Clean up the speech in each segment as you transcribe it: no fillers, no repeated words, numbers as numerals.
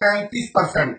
35%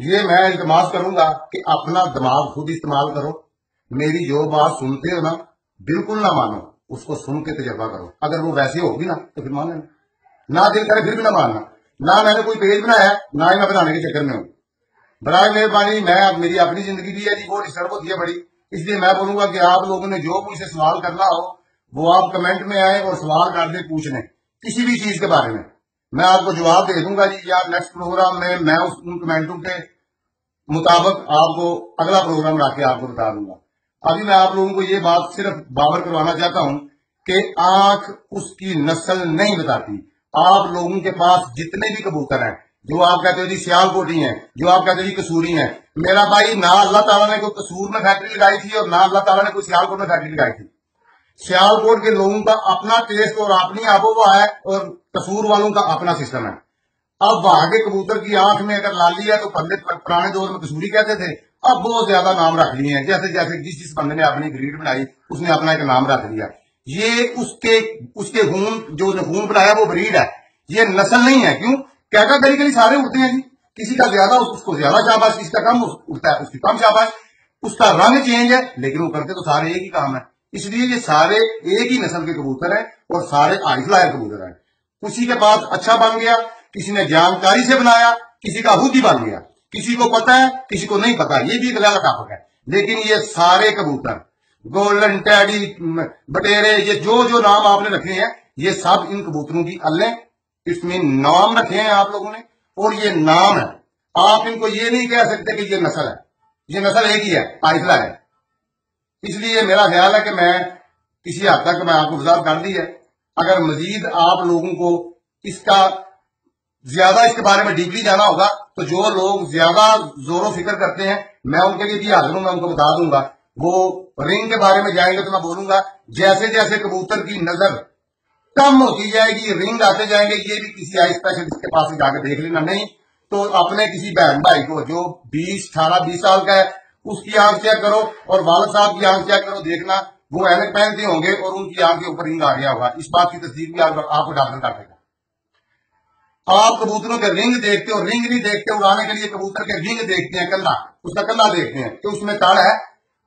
یہ میں التماس کروں گا کہ اپنا دماغ خود استعمال کرو. میری جو بات سنتے ہو نا بالکل نہ مانو, اس کو سن کے تجربہ کرو. اگر وہ ویسی ہوگی نا تو پھر مان لینا, نہ دل کرے پھر بھی نہ ماننا. نہ میں نے کوئی پیج بنایا نہ ہی میں بنانے کے چکر میں ہوں. برائے مہربانی, میں میری اپنی زندگی بھی ہے جی, وہ ڈسٹرب ہوتی ہے بڑی, اس لیے میں بولوں گا کہ آپ لوگوں نے جو مجھ سے سوال کرنا ہو وہ آپ کمنٹ میں آئے اور سوال کر دیں, پوچھ لیں کسی بھی چیز کے بارے میں. میں آپ کو جواب دے دوں گا جی, یا نیکسٹ پروگرام میں ان کمنٹوں کے مطابق آپ کو اگلا پروگرام لا کے آپ کو بتا دوں گا. ابھی میں آپ لوگوں کو یہ بات صرف باور کروانا چاہتا ہوں کہ آنکھ اس کی نسل نہیں بتاتی. آپ لوگوں کے پاس جتنے بھی کبوتر ہیں, جو آپ کہتے ہو جی سیال کوٹی ہیں, جو آپ کہتے ہو جی کسوری ہیں, میرا بھائی نہ اللہ تعالیٰ نے کوئی قصور میں فیکٹری لگائی تھی اور نہ اللہ تعالیٰ نے کوئی سیال کوٹ میں فیکٹری لگائی تھی. سیال کوٹ کے لوگوں کا اپنا ٹیسٹ اور اپنی آب و ہوا ہے, اور قصور والوں کا اپنا سسٹم ہے. اب وہاں کے کبوتر کی آنکھ میں اگر لالی ہے تو پہلے پرانے دور میں کسوری کہتے تھے, اب بہت زیادہ نام رکھ لیے ہیں. جیسے جیسے جس بندے نے اپنی گریڈ بنائی اس نے اپنا ایک نام رکھ لیا. یہ اس کے خون جو خون بنایا وہ بریڈ ہے, یہ نسل نہیں ہے. کیوں کہتا گلی گلی سارے اڑتے ہیں جی, کسی کا زیادہ اس کو زیادہ شاباش, کسی کا کم اڑتا ہے اس کی کم شاباش, اس کا رنگ چینج ہے لیکن وہ کرتے تو سارے ایک ہی کام ہے. اس لیے یہ سارے ایک ہی نسل کے کبوتر ہیں اور سارے آئی فلائر کبوتر ہیں. کسی کے پاس اچھا بن گیا, کسی نے جانکاری سے بنایا, کسی کا خود ہی بن گیا, کسی کو پتا ہے کسی کو نہیں پتا, یہ بھی ایک لہلا ٹاپک ہے. لیکن یہ سارے کبوتر گولڈن ٹیڈی بٹیرے, یہ جو نام آپ نے رکھے ہیں یہ سب ان کبوتروں کی اللہ, اس میں نام رکھے ہیں آپ لوگوں نے اور یہ نام ہے. آپ ان کو یہ نہیں کہہ سکتے کہ یہ نسل ہے, یہ نسل ایک ہی ہے, آئفلا ہے. اس لیے میرا خیال ہے کہ میں کسی حد تک میں آپ کو وضاحت کر دی ہے. اگر مزید آپ لوگوں کو اس کا زیادہ اس کے بارے میں ڈیپلی جانا ہوگا تو جو لوگ زیادہ زور و فکر کرتے ہیں میں ان کے لیے بھی حاضر ہوں, میں ان کو بتا دوں گا. وہ رنگ کے بارے میں جائیں گے تو میں بولوں گا جیسے جیسے کبوتر کی نظر کم ہوتی جائے گی رنگ آتے جائیں گے, یہ بھی کسی آئی اسپیشلسٹ کے پاس جا کے دیکھ لینا. نہیں تو اپنے کسی بہن بھائی کو جو 18-20 سال کا ہے اس کی آنکھ چیک کرو اور والد صاحب کی آنکھ چیک کرو, دیکھنا وہ اینک پہنتے ہوں گے اور ان کی آنکھ کے اوپر رنگ آ گیا ہوگا. اس بات کی تصدیق بھی آپ کو ڈاکٹر کر دے گا. آپ کبوتروں کے رنگ دیکھتے ہو, رنگ نہیں دیکھتے اڑانے کے لیے کبوتر کے رنگ دیکھتے ہیں, کندھا, اس کا کندھا دیکھتے ہیں کہ اس میں تڑ ہے.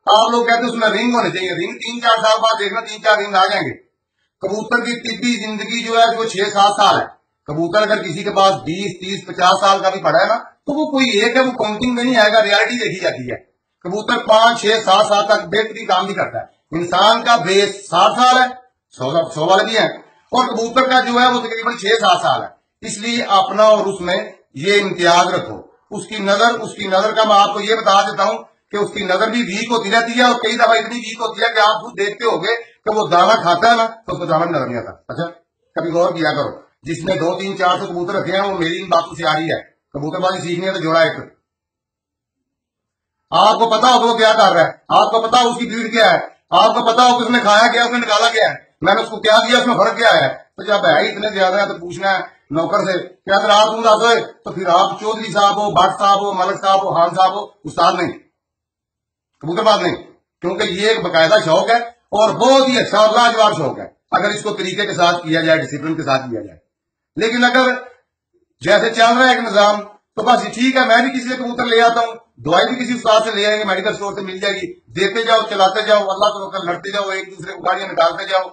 آپ لوگ کہتے ہیں اس میں رنگ ہونے چاہیے, رنگ 3-4 سال بعد دیکھنا 3-4 رنگ آ جائیں گے. کبوتر کی طبی زندگی جو ہے وہ 6-7 سال ہے. کبوتر اگر کسی کے پاس 20-30-50 سال کا بھی پڑا ہے نا تو وہ کوئی ایک ہے, وہ کاؤنٹنگ میں نہیں آئے گا, ریالٹی دیکھی جاتی ہے. کبوتر 5-6-7 سال تک بہترین کام بھی کرتا ہے. انسان کا بیس 60 سال ہے, 100 والے بھی ہیں, اور کبوتر کا جو ہے وہ تقریباً 6-7 سال ہے. اس لیے اپنا اور اس میں یہ امتیاز رکھو. اس کی نظر کا میں آپ کو یہ بتا دیتا ہوں کہ اس کی نظر بھی ویک ہوتی رہتی ہے, اور کئی دفعہ اتنی ویک ہوتی ہے کہ آپ خود دیکھتے ہو گے کہ وہ دانا کھاتا ہے نا تو اس کو دانا بھی نظر نہیں آتا. اچھا کبھی غور کیا کرو, جس نے 2-3-400 کبوتر رکھے ہیں وہ میری ان باتوں سے آ رہی ہے. کبوتر بازی سیکھنی ہے تو جوڑا ایک, آپ کو پتا ہو وہ کیا کر رہا ہے, آپ کو پتا ہو اس کی بھیڑ کیا ہے, آپ کو پتا ہو کہ اس میں کھایا گیا, اس میں نکالا گیا ہے, میں نے اس کو کیا دیا, اس میں فرق کیا ہے. تو جب ہے اتنے زیادہ ہے تو پوچھنا ہے نوکر سے کہ اگر آپ دس ہوئے تو پھر آپ چودھری صاحب ہو, بٹ صاحب ہو, ملک صاحب ہو, خان صاحب ہو, استاد نہیں, کبوتر باز نہیں. کیونکہ یہ ایک باقاعدہ شوق ہے اور بہت ہی اچھا اور لاجواب شوق ہے اگر اس کو طریقے کے ساتھ کیا جائے, ڈسپلن کے ساتھ کیا جائے. لیکن اگر جیسے چل رہا ہے ایک نظام تو بس ٹھیک ہے, میں بھی کسی سے کبوتر لے آتا ہوں, دوائی بھی کسی استاد سے لے آئیں گے, میڈیکل اسٹور سے مل جائے گی, دیتے جاؤ, چلاتے جاؤ, اللہ توکل لڑتے جاؤ, ایک دوسرے کو گاڑیاں نکالتے جاؤ.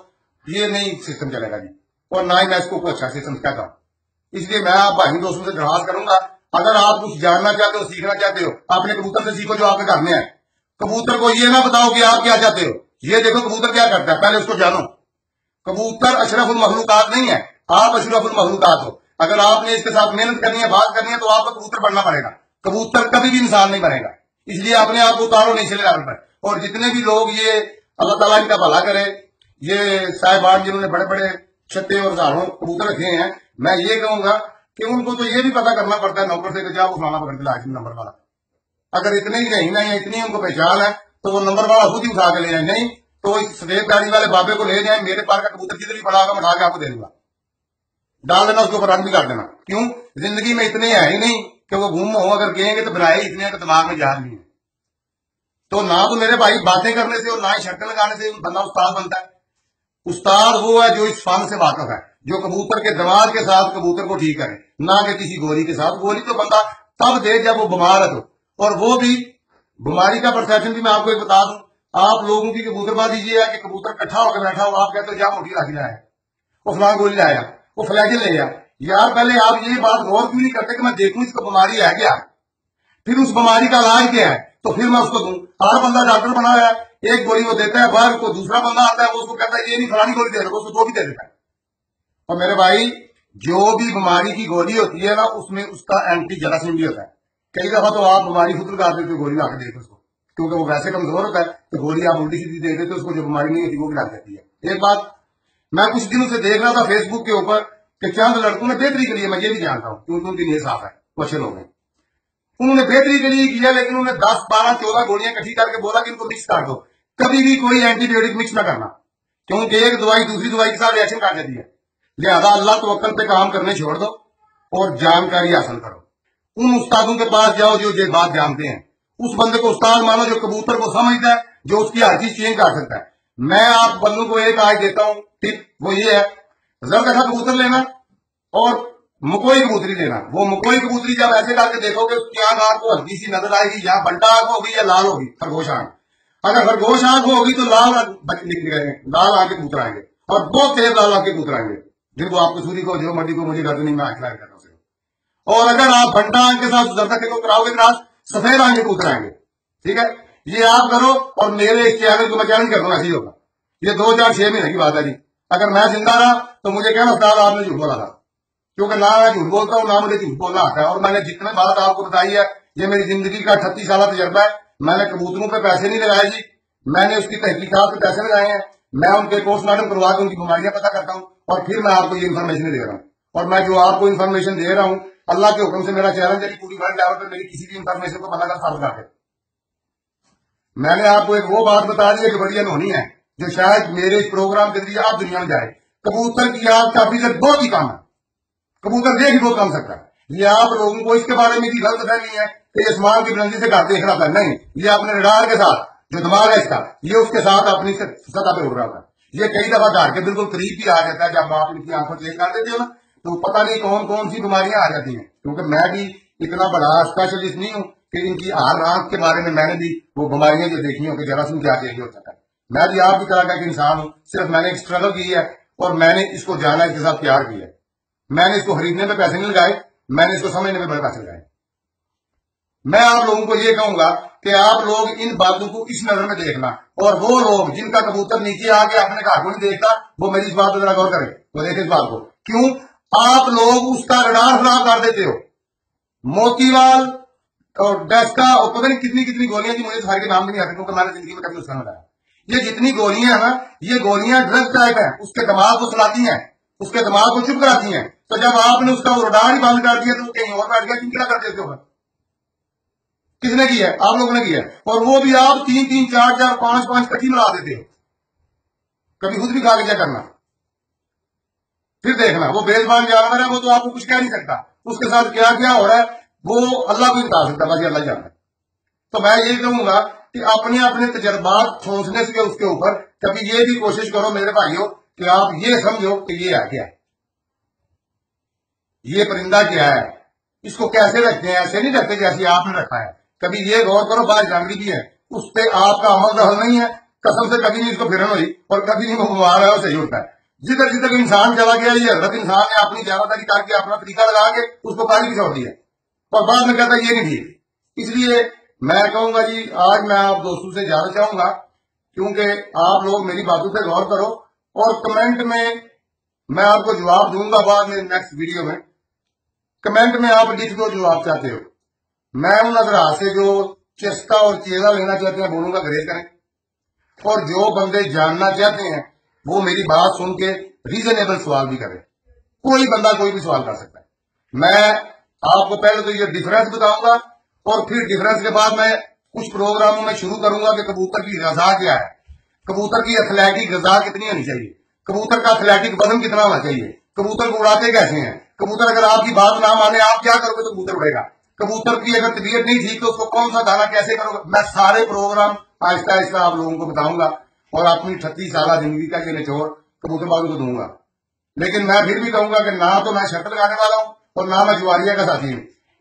یہ نہیں سسٹم چلے گا جی, اور نہ ہی میں اس کو کوئی اچھا سسٹم کہتا ہوں. اس لیے میں آپ بھائی دوستوں سے درخواست کروں گا, اگر آپ کچھ جاننا چاہتے ہو, سیکھنا چاہتے ہو, اپنے کبوتر سے سیکھو جو آپ کے گھر میں ہے. کبوتر کو یہ نہ بتاؤ کہ آپ کیا چاہتے ہو, یہ دیکھو کبوتر کیا کرتا ہے, پہلے اس کو جانو. کبوتر اشرف المخلوقات نہیں ہے, آپ اشرف المخلوقات ہو. اگر آپ نے اس کے ساتھ محنت کرنی ہے, بات کرنی ہے, تو آپ کو کبوتر بننا پڑے گا. کبوتر کبھی بھی انسان نہیں بنے گا. اس لیے اپنے آپ کو اتارو نہیں چلے لیول پر. اور جتنے بھی لوگ یہ اللہ تعالیٰ ان کا بھلا کرے, یہ صاحبان جنہوں نے بڑے بڑے چھتے اور ہزاروں کبوتر رکھے ہیں, میں یہ کہوں گا کہ ان کو تو یہ بھی پتا کرنا پڑتا ہے نوکر سے کہ جاؤ فلانا پکڑ کے لا نمبر والا. اگر اتنے ہی نہیں نا یا اتنی ان کو پہچان ہے تو وہ نمبر والا خود ہی اٹھا کے لے جائیں. نہیں تو اس سفید گاڑی والے بابے کو لے جائیں, میرے پار کا کبوتر کتنی پڑا ہوگا, میں اٹھا کے آپ کو دے دوں گا, ڈال دینا, اس کے اوپر رنگ بھی کاٹ دینا. کیوں زندگی میں اتنے ہے ہی نہیں کہ وہ گم ہو, اگر کہیں گے تو بنائے اتنے کا دماغ میں جان نہیں ہے. تو نہ تو میرے بھائی باتیں کرنے سے اور نہ ہی شکل لگانے سے بندہ استاد بنتا ہے. استاد وہ ہے جو اس فن سے واقف ہے, جو کبوتر کے دماغ کے ساتھ کبوتر کو ٹھیک کرے, نہ کہ کسی گولی کے ساتھ. گولی تو بندہ تب دے جب وہ بیمار ہے تو. اور وہ بھی بیماری کا پرسپشن بھی میں آپ کو ایک بتا دوں. آپ لوگوں کی کبوتر بازی یہ ہے کہ کبوتر کٹھا ہو کے بیٹھا ہو, آپ کہتے ہو جا موٹی لاٹھی لایا, وہ فلاں گولی لایا, وہ فلیجل لے آیا. یار پہلے آپ یہ بات غور کیوں نہیں کرتے کہ میں دیکھوں اس کو بیماری ہے کیا, پھر اس بیماری کا علاج کیا ہے, تو پھر میں اس کو دوں. ہر بندہ ڈاکٹر بنا ہوا ہے, ایک گولی وہ دیتا ہے, باہر کو دوسرا بندہ آتا ہے وہ اس کو کہتا ہے یہ نہیں فلانی گولی دے رہا, اس کو دو بھی دے دیتا ہے. اور میرے بھائی جو بھی بیماری کی گولی ہوتی ہے نا اس میں اس کا اینٹی جراثیم بھی ہوتا ہے. کئی دفعہ تو آپ بیماری خود لگا دیتے گولی لا کے دیتے اس کو, کیونکہ وہ ویسے کمزور ہوتا ہے تو گولی آپ الٹی سیدھی دے دیتے اس کو, جو بیماری نہیں ہوتی وہ بھی لگ جاتی ہے. ایک بات میں کچھ دنوں سے دیکھ رہا تھا فیس بک کے اوپر کہ چند لڑکوں نے بہتری کے لیے, میں یہ بھی جانتا ہوں کیونکہ ان کی نیت صاف ہے, وہ اچھے لوگ ہیں, انہوں نے بہتری کے لیے کیا, لیکن انہوں نے 10 12 14 گولیاں اکٹھی کر کے بولا کہ ان کو مکس کر دو. کبھی بھی کوئی اینٹی بایوٹک مکس نہ کرنا, کیونکہ ایک دوائی دوسری دوائی کے ساتھ ریئیکشن کر دیتی ہے. لہذا اللہ توکل پہ کام کرنے چھوڑ دو اور جانکاری حاصل کرو. ان استادوں کے پاس جاؤ جو یہ بات جانتے ہیں, اس بندے کو استاد مانو جو کبوتر کو سمجھتا ہے, جو اس کی ہر چیز چینج کر سکتا ہے. میں آپ بندوں کو ایک آج دیتا ہوں ٹپ, وہ یہ ہے زرد ایسا کبوتر لینا اور مکوئی کبوتری لینا. وہ مکوئی کبوتری جب ایسے کر کے دیکھو کہ اس کی آنکھ آپ کو ہلکی سی نظر آئے گی, یا بنٹا آنکھ ہوگی یا لال ہوگی خرگوش آنکھ. اگر خرگوش آنکھ ہوگی تو لال لال آنکھ کے کبوتر آئیں گے, اور بہت تیز لال آنکھ کے کبوتر آئیں گے, جن کو آپ کو سوری کو جو مرضی کو مجھے گھر نہیں میں کھلایا کرتا ہوں. اور اگر آپ بنٹا آنکھ کے ساتھ زردہ کو کراؤ گے کراس, سفید آنکھ کے کبوتر آئیں گے. ٹھیک ہے, یہ آپ کرو اور میرے اس چینل کو میں چیلنج کر دوں ایسے ہی ہوگا. یہ 2 4 6 مہینے کی بات ہے جی. اگر میں زندہ رہا تو مجھے کہنا استاد آپ نے جھوٹ بولا تھا, کیونکہ نہ میں جھوٹ بولتا ہوں نہ مجھے جھوٹ بولنا آتا ہے. اور میں نے جتنے بات آپ کو بتائی ہے یہ میری زندگی کا 38 سالہ تجربہ ہے. میں نے کبوتروں پہ پیسے نہیں لگائے جی, میں نے اس کی تحقیقات پہ پیسے لگائے ہیں. میں ان کے پوسٹ مارٹم کروا کے ان کی بیماریاں پتہ کرتا ہوں, اور پھر میں آپ کو یہ انفارمیشن دے رہا ہوں. اور میں جو آپ کو انفارمیشن دے رہا ہوں اللہ کے حکم سے میرا چیلنج ہے کہ پوری ورلڈ لیول پہ میری کسی بھی انفارمیشن کو پتہ کر ثابت کر دے. میں نے آپ کو ایک وہ بات بتا دی ہے جو بڑی انہونی ہے, جو شاید میرے اس پروگرام کے ذریعے آپ دنیا میں جائے. کبوتر کی آنکھ کا فیصد بہت ہی کم ہے, کبوتر دیکھ بہت کم سکتا ہے. یہ آپ لوگوں کو اس کے بارے میں غلط فہمی ہے کہ یہ آسمان کی بلندی سے گھر دیکھ رہا تھا. نہیں, یہ اپنے رڈار کے ساتھ جو دماغ ہے اس کا, یہ اس کے ساتھ اپنی سطح پہ اڑ رہا تھا. یہ کئی دفعہ گھر کے بالکل قریب بھی آ جاتا ہے. جب آپ ان کی آنکھوں چیک کر دیتے ہو نا تو پتہ نہیں کون کون سی بیماریاں آ جاتی ہیں. کیونکہ میں بھی اتنا بڑا اسپیشلسٹ نہیں ہوں کہ ان کی ہر آنکھ کے بارے میں نے بھی وہ بیماریاں جو دیکھی ہوں کہ جراثیم کیا چاہیے ہوتا ہے. میں بھی آپ کی طرح کا ایک انسان ہوں, صرف میں نے ایک اسٹرگل کی ہے اور میں نے اس کو جانا, اس کے ساتھ پیار کیا ہے. میں نے اس کو خریدنے پہ پیسے نہیں لگائے, میں نے اس کو سمجھنے پہ بڑے پیسے لگائے. میں آپ لوگوں کو یہ کہوں گا کہ آپ لوگ ان باتوں کو اس نظر میں دیکھنا, اور وہ لوگ جن کا کبوتر نیچے آ کے اپنے گھر کو نہیں دیکھتا وہ میری اس بات کو ذرا غور کریں, وہ دیکھیں اس بات کو. کیوں آپ لوگ اس کا رڈار خراب کر دیتے ہو. موتی وال اور ڈیسکا اور پتہ نہیں کتنی کتنی گولیاں تھی, مجھے سارے کے نام بھی نہیں آتے کیونکہ میں نے زندگی میں کبھی اس کا نہیں بتایا. یہ جتنی گولیاں ہیں نا یہ گولیاں ڈرگ ٹائپ ہیں, اس کے دماغ کو چلاتی ہیں, اس کے دماغ کو چپ کراتی ہیں. تو جب آپ نے اس کا رڈار ہی بند کر دیا تو کہیں اور بیٹھ گیا, کیوں کیا کر دیتے ہو؟ کس نے کیا ہے؟ آپ لوگوں نے کیا ہے. اور وہ بھی آپ 3 3 4 4 5 5 کٹھی ملا دیتے ہو. کبھی خود بھی کھا کے کیا کرنا, پھر دیکھنا. وہ بے زبان جانور ہے, وہ تو آپ کو کچھ کہہ نہیں سکتا. اس کے ساتھ کیا کیا ہو رہا ہے وہ اللہ کو ہی بتا سکتا ہے, بس اللہ جانتا ہے. تو میں یہ کہوں گا کہ اپنے اپنے تجربات ٹھونسنے سے اس کے اوپر کبھی یہ بھی کوشش کرو میرے بھائیوں کہ آپ یہ سمجھو کہ یہ ہے کیا ہے, یہ پرندہ کیا ہے, اس کو کیسے رکھتے ہیں. ایسے نہیں رکھتے جیسے آپ نے رکھا ہے. کبھی یہ غور کرو بات جانگری بھی ہے, اس پہ آپ کا عمل دخل نہیں ہے, قسم سے کبھی نہیں اس کو پھرن ہوئی, اور کبھی نہیں وہ بیمار ہے, وہ صحیح ہوتا ہے. جدھر جدھر انسان چلا گیا یہ حضرت انسان نے اپنی زیادہ تری کر کے اپنا طریقہ لگا کے اس کو کاری بھی چھوڑ دیا, اور بعد میں کہتا ہے یہ نہیں ٹھیک. اس لیے میں کہوں گا جی آج میں آپ دوستوں سے جانا چاہوں گا, کیونکہ آپ لوگ میری باتوں پہ غور کرو, اور کمنٹ میں آپ کو جواب دوں گا بعد میں نیکسٹ ویڈیو میں. کمنٹ میں آپ لکھ دو جو آپ چاہتے ہو. میں ان حضرات سے جو چسکا اور چیزا لینا چاہتے ہیں بولوں گا گریز کریں, اور جو بندے جاننا چاہتے ہیں وہ میری بات سن کے ریزنیبل سوال بھی کریں. کوئی بندہ کوئی بھی سوال کر سکتا ہے. میں آپ کو پہلے تو یہ ڈفرنس بتاؤں گا, اور پھر ڈفرنس کے بعد میں کچھ پروگراموں میں شروع کروں گا کہ کبوتر کی غذا کیا ہے, کبوتر کی ایتھلیٹک غذا کتنی ہونی چاہیے, کبوتر کا ایتھلیٹک وزن کتنا ہونا چاہیے, کبوتر کو اڑاتے کیسے ہیں, کبوتر اگر آپ کی بات نہ مانے آپ کیا کرو گے تو کبوتر اڑے گا, کبوتر کی اگر طبیعت نہیں ٹھیک تو اس کو کون سا دانا کیسے کرو گے. میں سارے پروگرام آہستہ آہستہ آپ لوگوں کو بتاؤں گا, اور اپنی 38 سالہ زندگی کا یہ نچوڑ کبوتر بازوں کو دوں گا. لیکن میں پھر بھی کہوں گا کہ نہ تو میں شرط لگانے والا ہوں اور نہ میں جواریہ کا ساتھی ہوں.